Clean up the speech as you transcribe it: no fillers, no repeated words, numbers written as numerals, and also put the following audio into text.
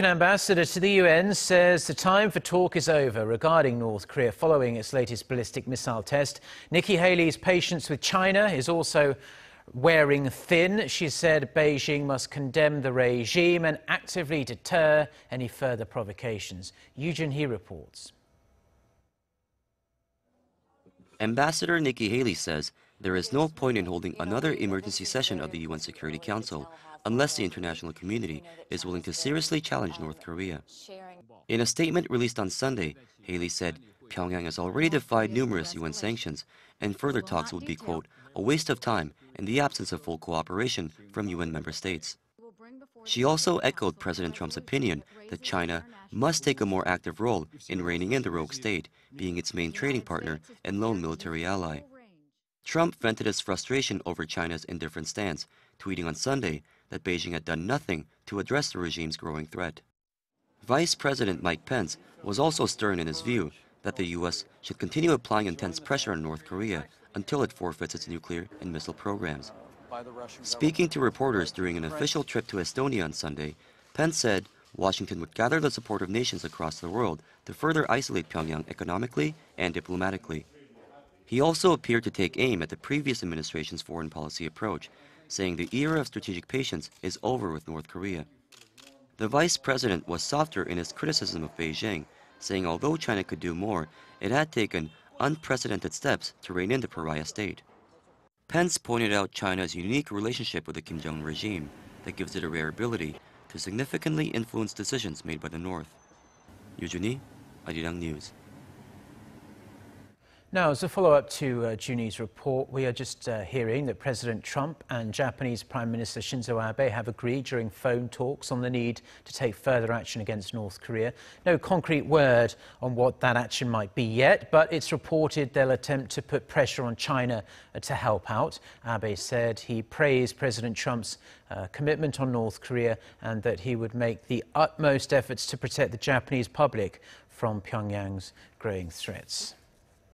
An ambassador to the UN says the time for talk is over regarding North Korea following its latest ballistic missile test. Nikki Haley's patience with China is also wearing thin. She said Beijing must condemn the regime and actively deter any further provocations. Joonhee reports. Ambassador Nikki Haley says there is no point in holding another emergency session of the UN Security Council unless the international community is willing to seriously challenge North Korea. In a statement released on Sunday, Haley said Pyongyang has already defied numerous UN sanctions, and further talks would be, quote, a waste of time in the absence of full cooperation from UN member states. She also echoed President Trump's opinion that China must take a more active role in reining in the rogue state, being its main trading partner and lone military ally. Trump vented his frustration over China's indifferent stance, tweeting on Sunday that Beijing had done nothing to address the regime's growing threat. Vice President Mike Pence was also stern in his view that the U.S. should continue applying intense pressure on North Korea until it forfeits its nuclear and missile programs. Speaking to reporters during an official trip to Estonia on Sunday, Pence said Washington would gather the support of nations across the world to further isolate Pyongyang economically and diplomatically. He also appeared to take aim at the previous administration's foreign policy approach, saying the era of strategic patience is over with North Korea. The vice president was softer in his criticism of Beijing, saying although China could do more, it had taken unprecedented steps to rein in the pariah state. Pence pointed out China's unique relationship with the Kim Jong-un regime that gives it a rare ability to significantly influence decisions made by the North. Joonhee, Arirang News. Now, as a follow-up to Joonhee's report, we are just hearing that President Trump and Japanese Prime Minister Shinzo Abe have agreed during phone talks on the need to take further action against North Korea. No concrete word on what that action might be yet, but it's reported they'll attempt to put pressure on China to help out. Abe said he praised President Trump's commitment on North Korea and that he would make the utmost efforts to protect the Japanese public from Pyongyang's growing threats.